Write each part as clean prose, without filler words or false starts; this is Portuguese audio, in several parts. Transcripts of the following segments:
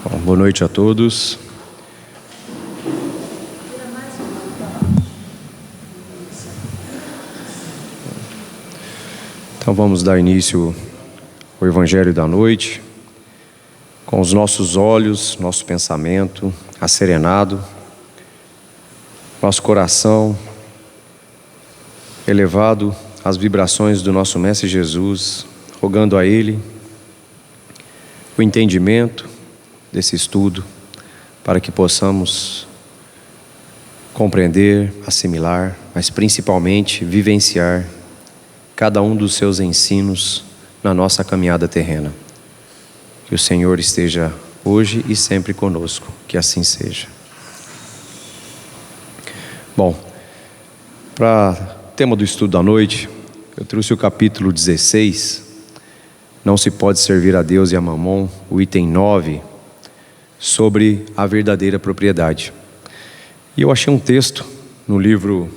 Bom, boa noite a todos. Então vamos dar início ao Evangelho da noite, com os nossos olhos, nosso pensamento asserenado, nosso coração elevado às vibrações do nosso Mestre Jesus, rogando a Ele o entendimento desse estudo, para que possamos compreender, assimilar, mas principalmente vivenciar cada um dos seus ensinos na nossa caminhada terrena. Que o Senhor esteja hoje e sempre conosco, que assim seja. Bom, para o tema do estudo da noite, eu trouxe o capítulo 16, Não se pode servir a Deus e a Mamon, o item 9, sobre a verdadeira propriedade. E eu achei um texto no livro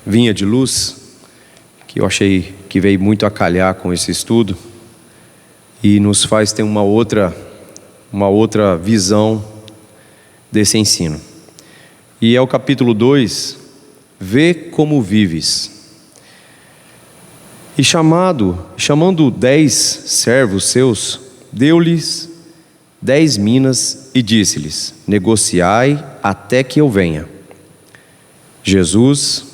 Vinha de Luz, que eu achei que veio muito a calhar com esse estudo e nos faz ter uma outra visão desse ensino. E é o capítulo 2, Vê como vives. E chamando 10 servos seus, deu-lhes 10 minas e disse-lhes: negociai até que eu venha. Jesus,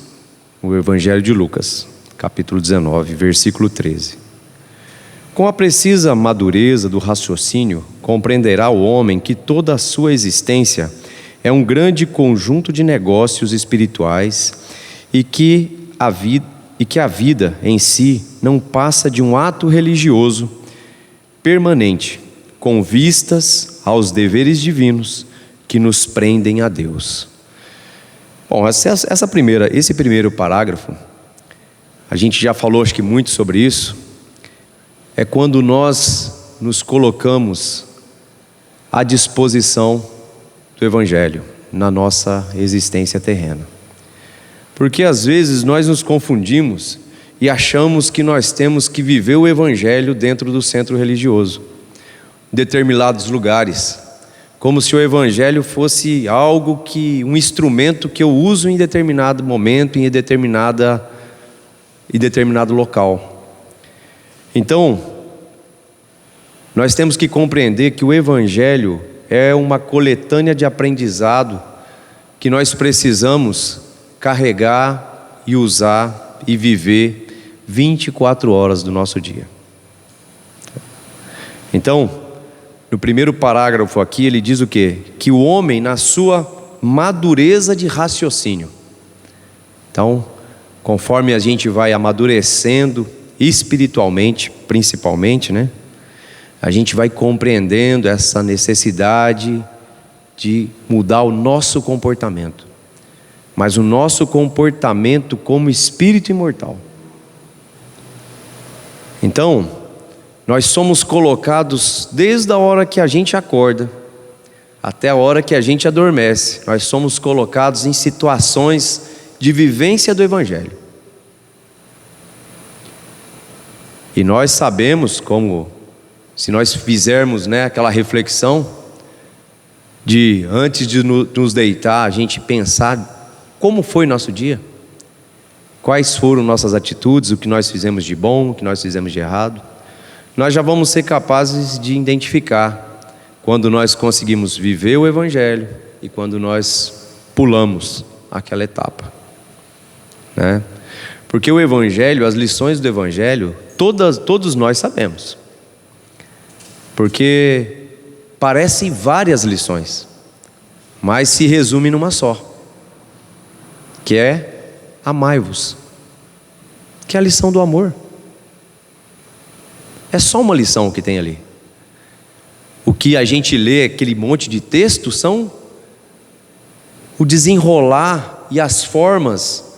o Evangelho de Lucas, capítulo 19, versículo 13. Com a precisa madureza do raciocínio, compreenderá o homem que toda a sua existência é um grande conjunto de negócios espirituais e que a vida em si não passa de um ato religioso permanente, com vistas aos deveres divinos que nos prendem a Deus. Bom, esse primeiro parágrafo, a gente já falou acho que muito sobre isso, é quando nós nos colocamos à disposição do Evangelho na nossa existência terrena. Porque às vezes nós nos confundimos e achamos que nós temos que viver o Evangelho dentro do centro religioso, em determinados lugares, como se o Evangelho fosse um instrumento que eu uso em determinado momento, em determinado local. Então, nós temos que compreender que o Evangelho é uma coletânea de aprendizado que nós precisamos carregar e usar e viver 24 horas do nosso dia. Então, no primeiro parágrafo aqui, ele diz o quê? Que o homem, na sua madureza de raciocínio. Então, conforme a gente vai amadurecendo espiritualmente, principalmente, né? A gente vai compreendendo essa necessidade de mudar o nosso comportamento. Mas o nosso comportamento como espírito imortal. Então, nós somos colocados desde a hora que a gente acorda até a hora que a gente adormece. Nós somos colocados em situações de vivência do Evangelho. E nós sabemos como, se nós fizermos, aquela reflexão de antes de nos deitar, a gente pensar como foi nosso dia, quais foram nossas atitudes, o que nós fizemos de bom, o que nós fizemos de errado, nós já vamos ser capazes de identificar quando nós conseguimos viver o Evangelho e quando nós pulamos aquela etapa, né? Porque o Evangelho, as lições do Evangelho, todos nós sabemos, porque parecem várias lições, mas se resume numa só, que é amai-vos, que é a lição do amor. É só uma lição que tem ali. O que a gente lê, aquele monte de texto, são o desenrolar e as formas,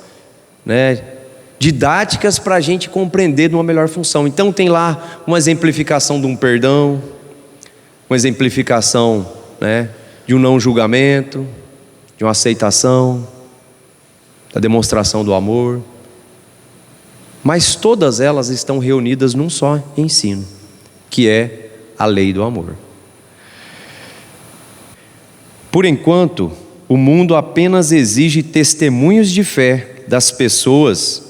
didáticas para a gente compreender de uma melhor função. Então tem lá uma exemplificação de um perdão, uma exemplificação, de um não julgamento, de uma aceitação, da demonstração do amor. Mas todas elas estão reunidas num só ensino, que é a lei do amor. Por enquanto, o mundo apenas exige testemunhos de fé das pessoas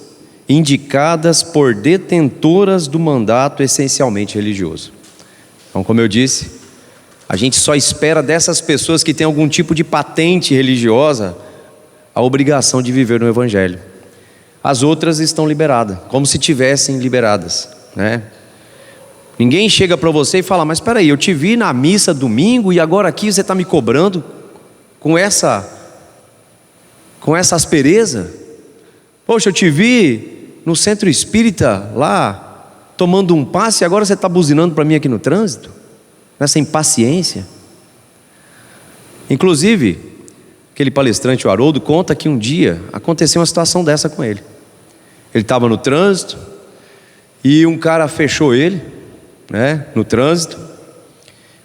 indicadas por detentoras do mandato essencialmente religioso. Então, como eu disse, a gente só espera dessas pessoas que têm algum tipo de patente religiosa a obrigação de viver no Evangelho. As outras estão liberadas, como se tivessem liberadas, né? Ninguém chega para você e fala: mas espera aí, eu te vi na missa domingo e agora aqui você está me cobrando com essa aspereza? Poxa, eu te vi no centro espírita lá, tomando um passe, e agora você está buzinando para mim aqui no trânsito? Nessa impaciência. Inclusive, aquele palestrante, o Haroldo, conta que um dia aconteceu uma situação dessa com ele. Ele estava no trânsito e um cara fechou ele, né, no trânsito,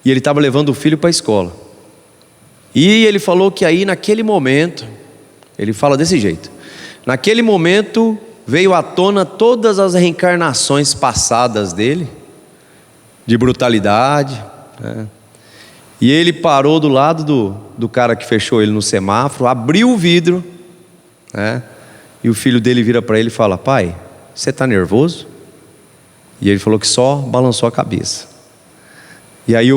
e ele estava levando o filho para a escola. E ele falou que aí naquele momento, ele fala desse jeito: naquele momento veio à tona todas as reencarnações passadas dele, de brutalidade, né? E ele parou do lado do cara que fechou ele no semáforo, abriu o vidro, né? E o filho dele vira para ele e fala: pai, você está nervoso? E ele falou que só balançou a cabeça. E aí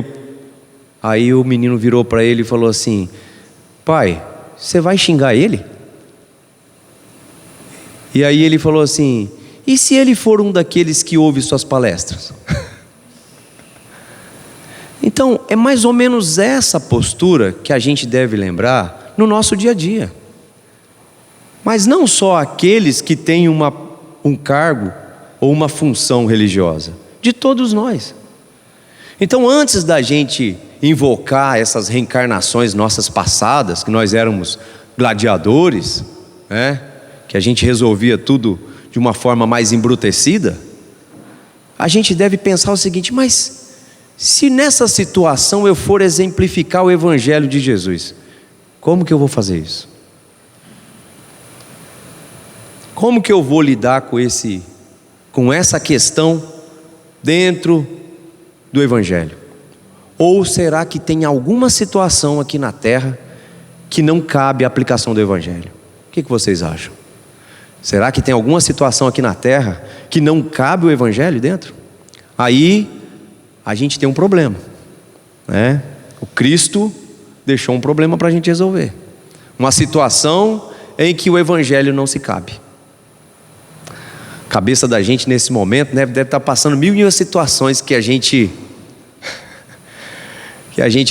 o menino virou para ele e falou assim: pai, você vai xingar ele? E aí ele falou assim: e se ele for um daqueles que ouve suas palestras? Então, é mais ou menos essa postura que a gente deve lembrar no nosso dia a dia. Mas não só aqueles que têm um cargo ou uma função religiosa, de todos nós. Então, antes da gente invocar essas reencarnações nossas passadas, que nós éramos gladiadores, né, que a gente resolvia tudo de uma forma mais embrutecida, a gente deve pensar o seguinte: mas se nessa situação eu for exemplificar o Evangelho de Jesus, como que eu vou fazer isso? Como que eu vou lidar com essa questão dentro do Evangelho? Ou será que tem alguma situação aqui na terra que não cabe a aplicação do Evangelho? O que vocês acham? Será que tem alguma situação aqui na terra que não cabe o Evangelho dentro? Aí a gente tem um problema, né? O Cristo deixou um problema para a gente resolver. Uma situação em que o Evangelho não se cabe. A cabeça da gente nesse momento, né, deve estar passando mil e uma situações que a gente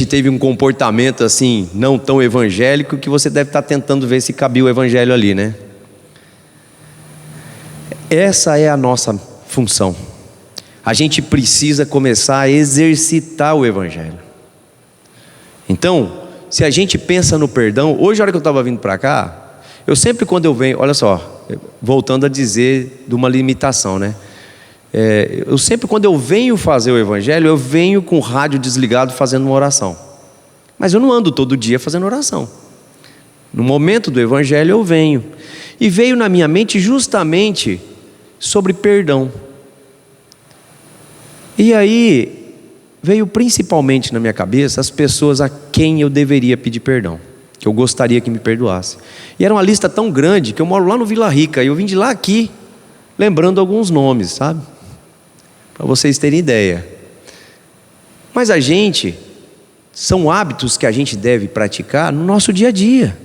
teve um comportamento assim não tão evangélico, que você deve estar tentando ver se cabia o Evangelho ali, né? Essa é a nossa função. A gente precisa começar a exercitar o Evangelho. Então, se a gente pensa no perdão, hoje, a hora que eu estava vindo para cá, eu sempre, quando eu venho, olha só, voltando a dizer de uma limitação, né? Eu sempre, quando eu venho fazer o Evangelho, eu venho com o rádio desligado fazendo uma oração. Mas eu não ando todo dia fazendo oração. No momento do Evangelho eu venho. E veio na minha mente justamente sobre perdão. E aí veio principalmente na minha cabeça as pessoas a quem eu deveria pedir perdão, que eu gostaria que me perdoasse. E era uma lista tão grande que eu moro lá no Vila Rica, e eu vim de lá aqui lembrando alguns nomes, sabe? Para vocês terem ideia. Mas são hábitos que a gente deve praticar no nosso dia a dia.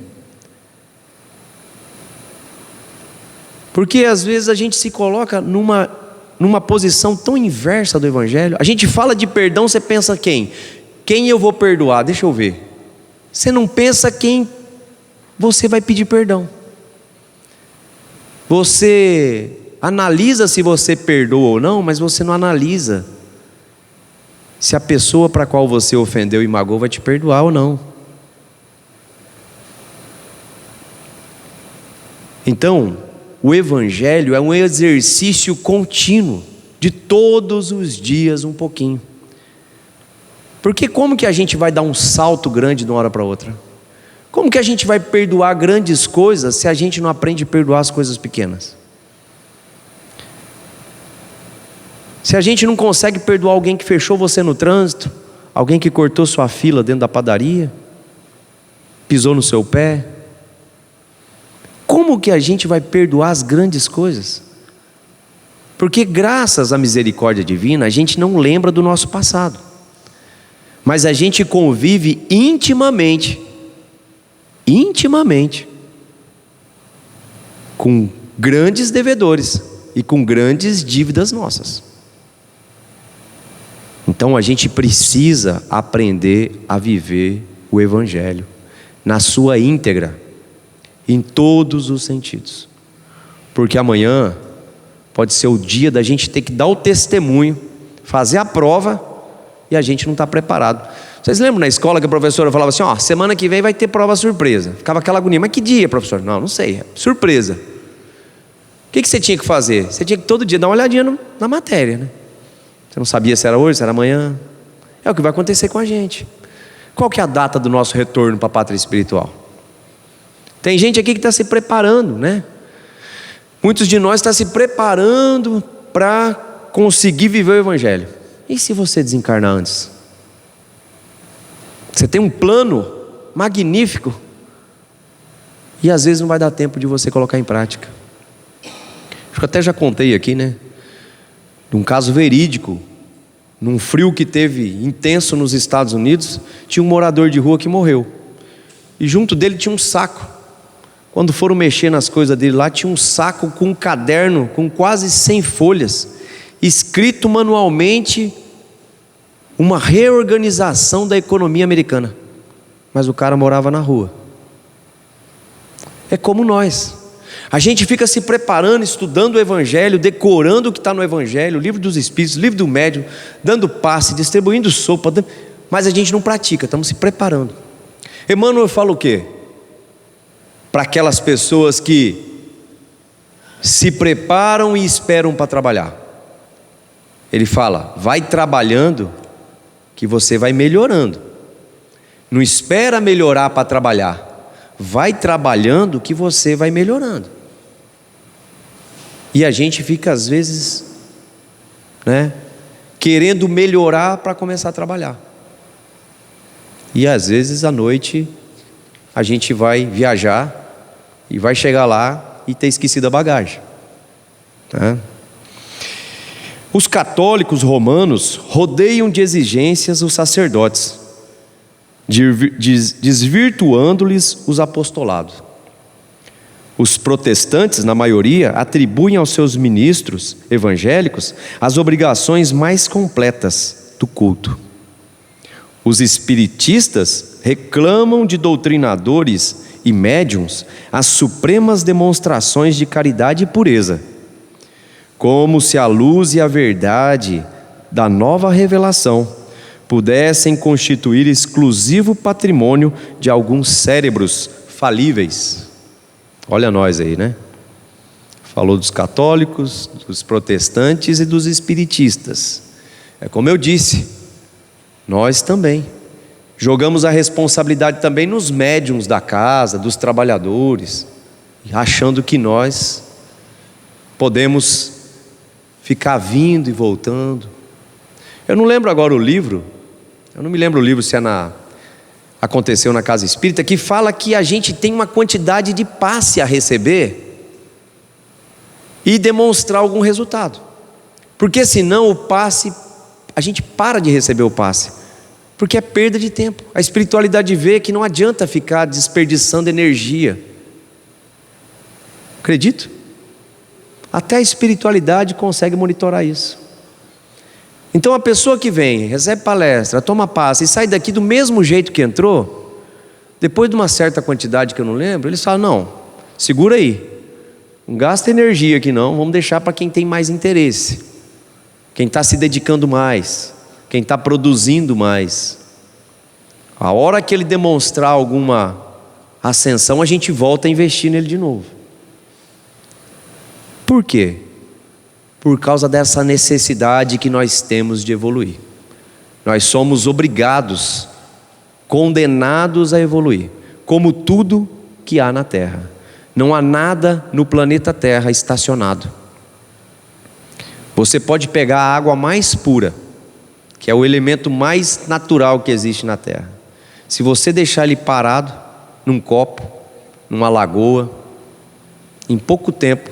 Porque às vezes a gente se coloca numa posição tão inversa do Evangelho. A gente fala de perdão, você pensa quem? Quem eu vou perdoar? Deixa eu ver. Você não pensa quem você vai pedir perdão. Você analisa se você perdoa ou não, mas você não analisa se a pessoa para a qual você ofendeu e magoou vai te perdoar ou não. Então, o Evangelho é um exercício contínuo, de todos os dias um pouquinho. Porque como que a gente vai dar um salto grande de uma hora para outra? Como que a gente vai perdoar grandes coisas se a gente não aprende a perdoar as coisas pequenas? Se a gente não consegue perdoar alguém que fechou você no trânsito, alguém que cortou sua fila dentro da padaria, pisou no seu pé? Como que a gente vai perdoar as grandes coisas? Porque graças à misericórdia divina, a gente não lembra do nosso passado, mas a gente convive intimamente com grandes devedores e com grandes dívidas nossas. Então a gente precisa aprender a viver o Evangelho na sua íntegra, em todos os sentidos, porque amanhã pode ser o dia da gente ter que dar o testemunho, fazer a prova, e a gente não está preparado. Vocês lembram na escola que a professora falava assim, semana que vem vai ter prova surpresa? Ficava aquela agonia, mas que dia, professor? Não sei, é surpresa. O que você tinha que fazer? Você tinha que todo dia dar uma olhadinha na matéria, né? Você não sabia se era hoje, se era amanhã. É o que vai acontecer com a gente. Qual que é a data do nosso retorno para a pátria espiritual? Tem gente aqui que está se preparando, né? Muitos de nós estão se preparando para conseguir viver o Evangelho. E se você desencarnar antes? Você tem um plano magnífico e às vezes não vai dar tempo de você colocar em prática. Acho que até já contei aqui, né? De um caso verídico. Num frio que teve intenso nos Estados Unidos, tinha um morador de rua que morreu. E junto dele tinha um saco. Quando foram mexer nas coisas dele lá, tinha um saco com um caderno com quase 100 folhas, escrito manualmente, uma reorganização da economia americana. Mas o cara morava na rua. É como nós. A gente fica se preparando, estudando o Evangelho, decorando o que está no Evangelho, o livro dos Espíritos, o livro do médium, dando passe, distribuindo sopa, mas a gente não pratica, estamos se preparando. Emmanuel fala o quê? Para aquelas pessoas que se preparam e esperam para trabalhar. Ele fala, vai trabalhando que você vai melhorando. Não espera melhorar para trabalhar. Vai trabalhando que você vai melhorando. E a gente fica às vezes, né, querendo melhorar para começar a trabalhar. E às vezes à noite a gente vai viajar e vai chegar lá e ter esquecido a bagagem, né? Os católicos romanos rodeiam de exigências os sacerdotes, desvirtuando-lhes os apostolados. Os protestantes, na maioria, atribuem aos seus ministros evangélicos as obrigações mais completas do culto. Os espiritistas reclamam de doutrinadores e médiuns as supremas demonstrações de caridade e pureza, como se a luz e a verdade da nova revelação pudessem constituir exclusivo patrimônio de alguns cérebros falíveis. Olha nós aí, né? Falou dos católicos, dos protestantes e dos espiritistas. É como eu disse, nós também jogamos a responsabilidade também nos médiuns da casa, dos trabalhadores, achando que nós podemos ficar vindo e voltando. Eu não lembro agora o livro, eu não me lembro o livro se é aconteceu na casa espírita, que fala que a gente tem uma quantidade de passe a receber e demonstrar algum resultado, porque senão o passe, a gente para de receber o passe, porque é perda de tempo. A espiritualidade vê que não adianta ficar desperdiçando energia. Acredito? Até a espiritualidade consegue monitorar isso. Então a pessoa que vem, recebe palestra, toma passe e sai daqui do mesmo jeito que entrou, depois de uma certa quantidade que eu não lembro, eles falam, não, segura aí, não gasta energia aqui não, vamos deixar para quem tem mais interesse, quem está se dedicando mais, quem está produzindo mais. A hora que ele demonstrar alguma ascensão, a gente volta a investir nele de novo. Por quê? Por causa dessa necessidade que nós temos de evoluir. Nós somos obrigados, condenados a evoluir, como tudo que há na Terra. Não há nada no planeta Terra estacionado. Você pode pegar a água mais pura, que é o elemento mais natural que existe na Terra. Se você deixar ele parado, num copo, numa lagoa. Em pouco tempo,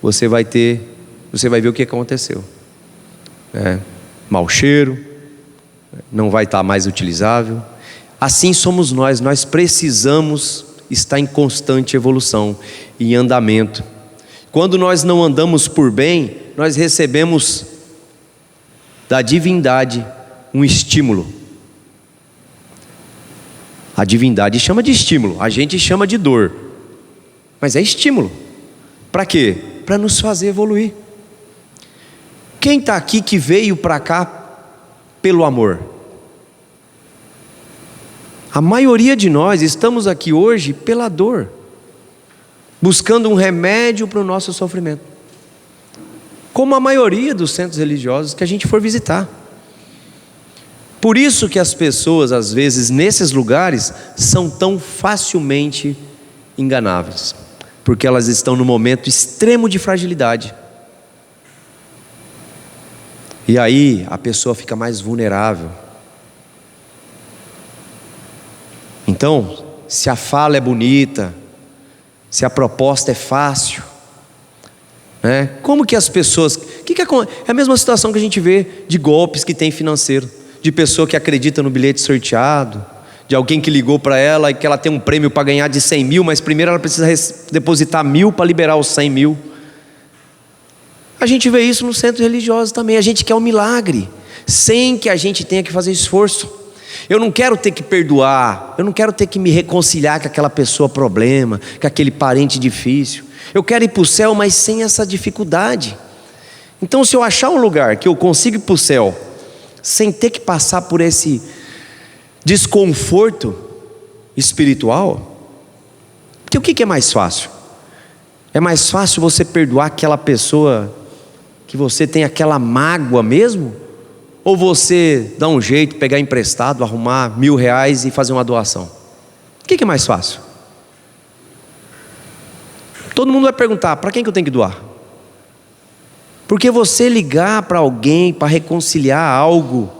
você vai ver o que aconteceu. Mau cheiro, não vai estar mais utilizável. Assim somos nós precisamos estar em constante evolução, em andamento. Quando nós não andamos por bem, nós recebemos da divindade um estímulo. A divindade chama de estímulo, a gente chama de dor, mas é estímulo. Para quê? Para nos fazer evoluir. Quem está aqui que veio para cá pelo amor? A maioria de nós estamos aqui hoje pela dor, buscando um remédio para o nosso sofrimento, como a maioria dos centros religiosos que a gente for visitar. Por isso que as pessoas, às vezes, nesses lugares, são tão facilmente enganáveis, porque elas estão num momento extremo de fragilidade. E aí a pessoa fica mais vulnerável. Então, se a fala é bonita, se a proposta é fácil, como que as pessoas... É a mesma situação que a gente vê de golpes que tem financeiro, de pessoa que acredita no bilhete sorteado, de alguém que ligou para ela e que ela tem um prêmio para ganhar de 100 mil, mas primeiro ela precisa depositar 1.000 para liberar os 100 mil. A gente vê isso no centro religioso também. A gente quer um milagre, sem que a gente tenha que fazer esforço. Eu não quero ter que perdoar, eu não quero ter que me reconciliar com aquela pessoa problema, com aquele parente difícil. Eu quero ir para o céu, mas sem essa dificuldade. Então, se eu achar um lugar que eu consiga ir para o céu, sem ter que passar por esse desconforto espiritual, porque o que é mais fácil? É mais fácil você perdoar aquela pessoa que você tem aquela mágoa mesmo? Ou você dar um jeito, pegar emprestado, arrumar R$1.000 e fazer uma doação? O que é mais fácil? Todo mundo vai perguntar, para quem que eu tenho que doar? Porque você ligar para alguém para reconciliar algo,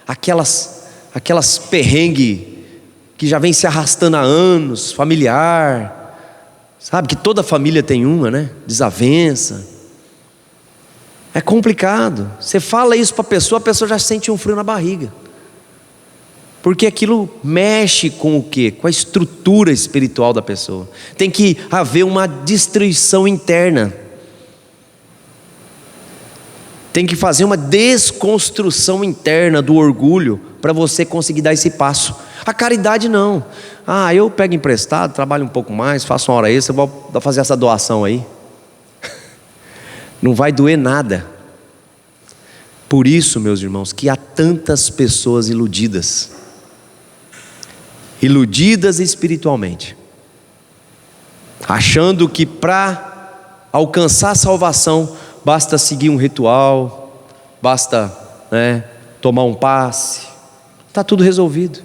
aquelas perrengue que já vem se arrastando há anos, familiar, sabe que toda família tem uma, desavença. É complicado. Você fala isso para a pessoa já sente um frio na barriga, porque aquilo mexe com o quê? Com a estrutura espiritual da pessoa. Tem que haver uma destruição interna. Tem que fazer uma desconstrução interna do orgulho para você conseguir dar esse passo. A caridade não. Eu pego emprestado, trabalho um pouco mais, faço uma hora extra, vou fazer essa doação aí. Não vai doer nada. Por isso, meus irmãos, que há tantas pessoas iludidas espiritualmente, achando que para alcançar a salvação basta seguir um ritual, basta tomar um passe, está tudo resolvido.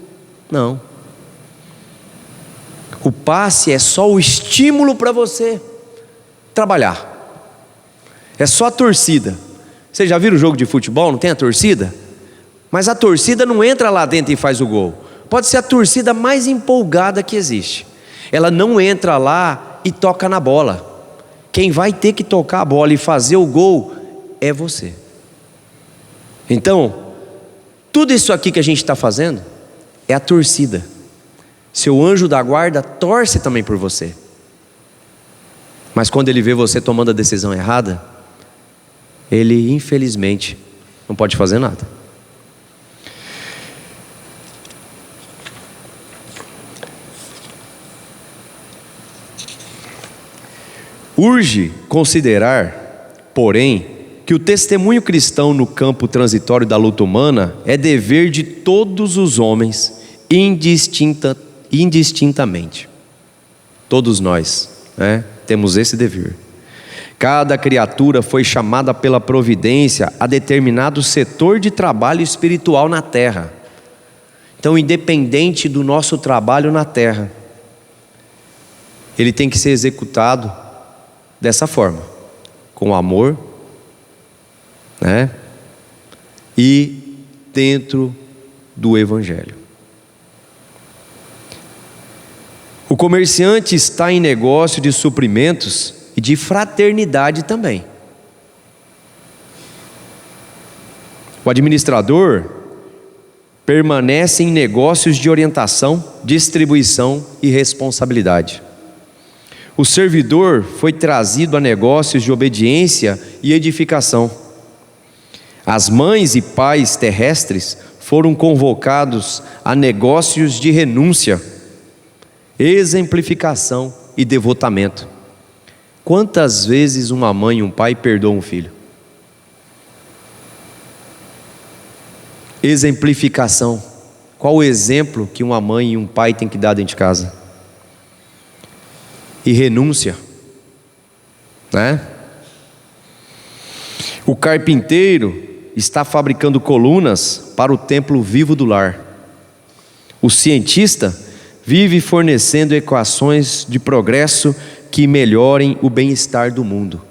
Não. O passe é só o estímulo para você trabalhar. É só a torcida. Vocês já viram o jogo de futebol? Não tem a torcida? Mas a torcida não entra lá dentro e faz o gol. Pode ser a torcida mais empolgada que existe. Ela não entra lá e toca na bola. Quem vai ter que tocar a bola e fazer o gol é você. Então, tudo isso aqui que a gente está fazendo é a torcida. Seu anjo da guarda torce também por você. Mas quando ele vê você tomando a decisão errada, ele infelizmente não pode fazer nada. Urge considerar, porém, que o testemunho cristão no campo transitório da luta humana é dever de todos os homens, indistintamente. Todos nós, temos esse dever. Cada criatura foi chamada pela providência a determinado setor de trabalho espiritual na terra. Então, independente do nosso trabalho na terra, ele tem que ser executado dessa forma, com amor, e dentro do Evangelho. O comerciante está em negócio de suprimentos e de fraternidade também. O administrador permanece em negócios de orientação, distribuição e responsabilidade. O servidor foi trazido a negócios de obediência e edificação. As mães e pais terrestres foram convocados a negócios de renúncia, exemplificação e devotamento. Quantas vezes uma mãe e um pai perdoam um filho? Exemplificação. Qual o exemplo que uma mãe e um pai têm que dar dentro de casa? E renúncia, né? O carpinteiro está fabricando colunas para o templo vivo do lar. O cientista vive fornecendo equações de progresso que melhorem o bem-estar do mundo.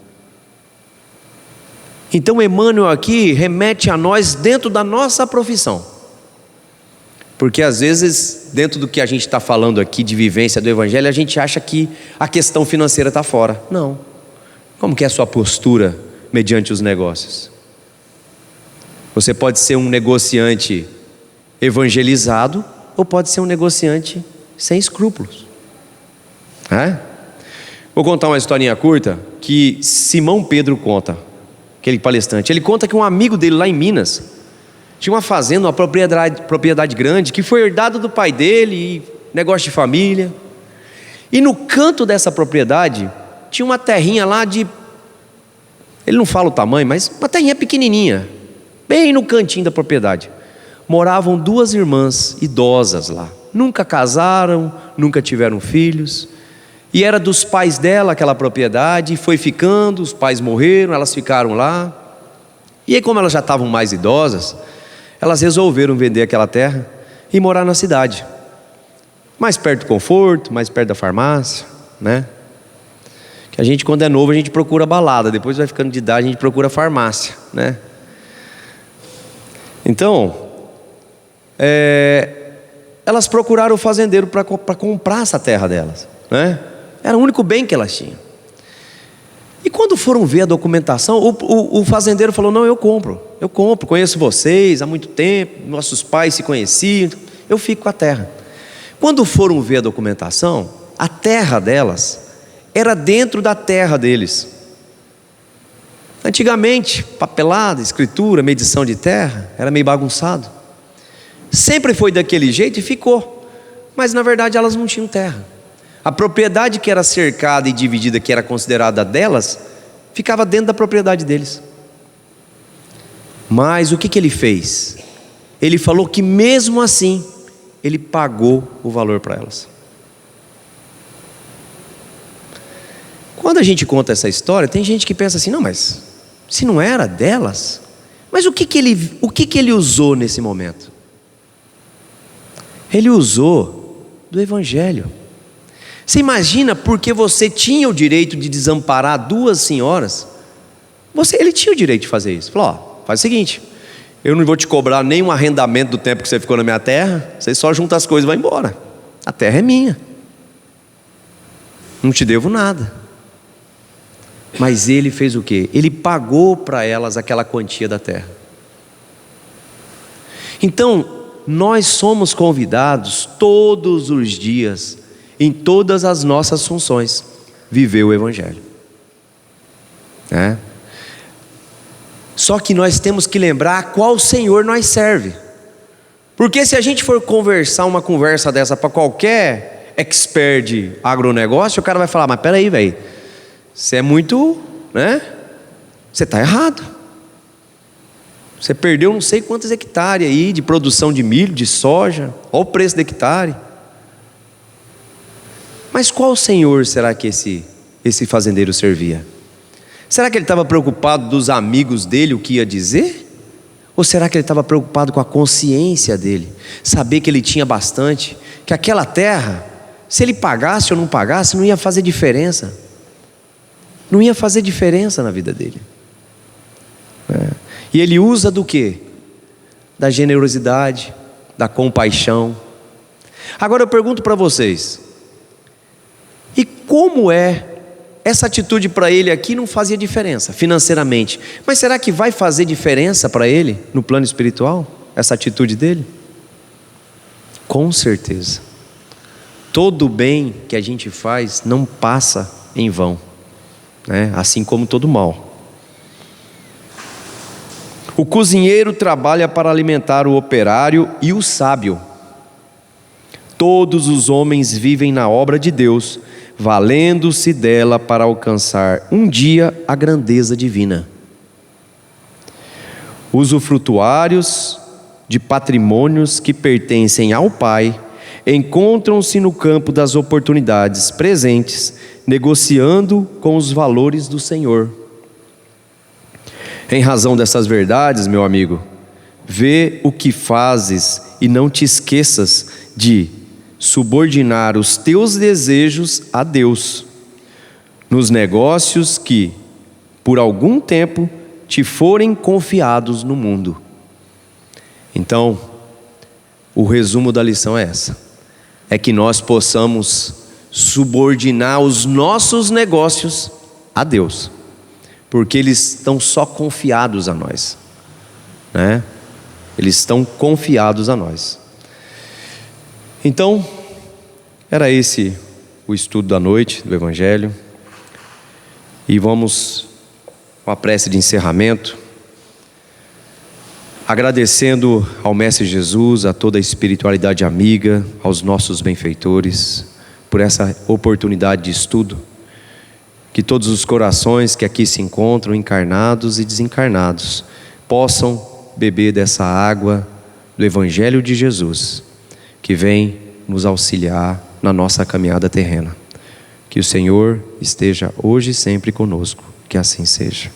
Então Emmanuel aqui remete a nós dentro da nossa profissão. Porque às vezes, dentro do que a gente está falando aqui de vivência do Evangelho, a gente acha que a questão financeira está fora. Não. Como que é a sua postura mediante os negócios? Você pode ser um negociante evangelizado ou pode ser um negociante sem escrúpulos. Vou contar uma historinha curta que Simão Pedro conta, aquele palestrante. Ele conta que um amigo dele lá em Minas tinha uma fazenda, uma propriedade grande, que foi herdada do pai dele, negócio de família. E no canto dessa propriedade tinha uma terrinha lá de, ele não fala o tamanho, mas uma terrinha pequenininha, bem no cantinho da propriedade. Moravam duas irmãs idosas lá, nunca casaram, nunca tiveram filhos, e era dos pais dela aquela propriedade, e foi ficando, os pais morreram, elas ficaram lá. E aí, como elas já estavam mais idosas, elas resolveram vender aquela terra e morar na cidade, mais perto do conforto, mais perto da farmácia, né? Que a gente, quando é novo, a gente procura balada, depois vai ficando de idade, a gente procura farmácia, né? Então, elas procuraram o fazendeiro para comprar essa terra delas, né? Era o único bem que elas tinham. E quando foram ver a documentação, o fazendeiro falou: não, eu compro, conheço vocês há muito tempo, nossos pais se conheciam, eu fico com a terra. Quando foram ver a documentação, a terra delas era dentro da terra deles. Antigamente, papelada, escritura, medição de terra, era meio bagunçado. Sempre foi daquele jeito e ficou, mas na verdade elas não tinham terra. A propriedade que era cercada e dividida, que era considerada delas, ficava dentro da propriedade deles. Mas o que ele fez? Ele falou que mesmo assim, ele pagou o valor para elas. Quando a gente conta essa história, tem gente que pensa assim: não, mas se não era delas, mas o que ele usou nesse momento? Ele usou do Evangelho. Você imagina, porque você tinha o direito de desamparar duas senhoras, ele tinha o direito de fazer isso. Falou: ó, faz o seguinte, eu não vou te cobrar nenhum arrendamento do tempo que você ficou na minha terra, você só junta as coisas e vai embora, a terra é minha, não te devo nada. Mas ele fez o quê? Ele pagou para elas aquela quantia da terra. Então, nós somos convidados todos os dias, em todas as nossas funções, viver o Evangelho. Só que nós temos que lembrar a qual Senhor nós serve. Porque se a gente for conversar uma conversa dessa para qualquer expert de agronegócio, o cara vai falar: mas peraí, velho, você é muito, você está errado. Você perdeu não sei quantos hectares aí de produção de milho, de soja, olha o preço do hectare. Mas qual Senhor será que esse fazendeiro servia? Será que ele estava preocupado dos amigos dele, o que ia dizer? Ou será que ele estava preocupado com a consciência dele? Saber que ele tinha bastante, que aquela terra, se ele pagasse ou não pagasse, não ia fazer diferença. Não ia fazer diferença na vida dele. E ele usa do quê? Da generosidade, da compaixão. Agora eu pergunto para vocês: E como é essa atitude para ele aqui não fazia diferença financeiramente, mas será que vai fazer diferença para ele no plano espiritual, essa atitude dele? Com certeza. Todo bem que a gente faz não passa em vão, né? Assim como todo mal. O cozinheiro trabalha para alimentar o operário e o sábio. Todos os homens vivem na obra de Deus, valendo-se dela para alcançar um dia a grandeza divina. Usufrutuários de patrimônios que pertencem ao Pai encontram-se no campo das oportunidades presentes, negociando com os valores do Senhor. Em razão dessas verdades, meu amigo, vê o que fazes e não te esqueças de subordinar os teus desejos a Deus, nos negócios que, por algum tempo, te forem confiados no mundo. Então, o resumo da lição é essa: é que nós possamos subordinar os nossos negócios a Deus, porque eles estão só confiados a nós, né? Eles estão confiados a nós. Então, era esse o estudo da noite do Evangelho. E vamos com a prece de encerramento, agradecendo ao Mestre Jesus, a toda a espiritualidade amiga, aos nossos benfeitores, por essa oportunidade de estudo. Que todos os corações que aqui se encontram, encarnados e desencarnados, possam beber dessa água do Evangelho de Jesus, que vem nos auxiliar na nossa caminhada terrena. Que o Senhor esteja hoje e sempre conosco, que assim seja.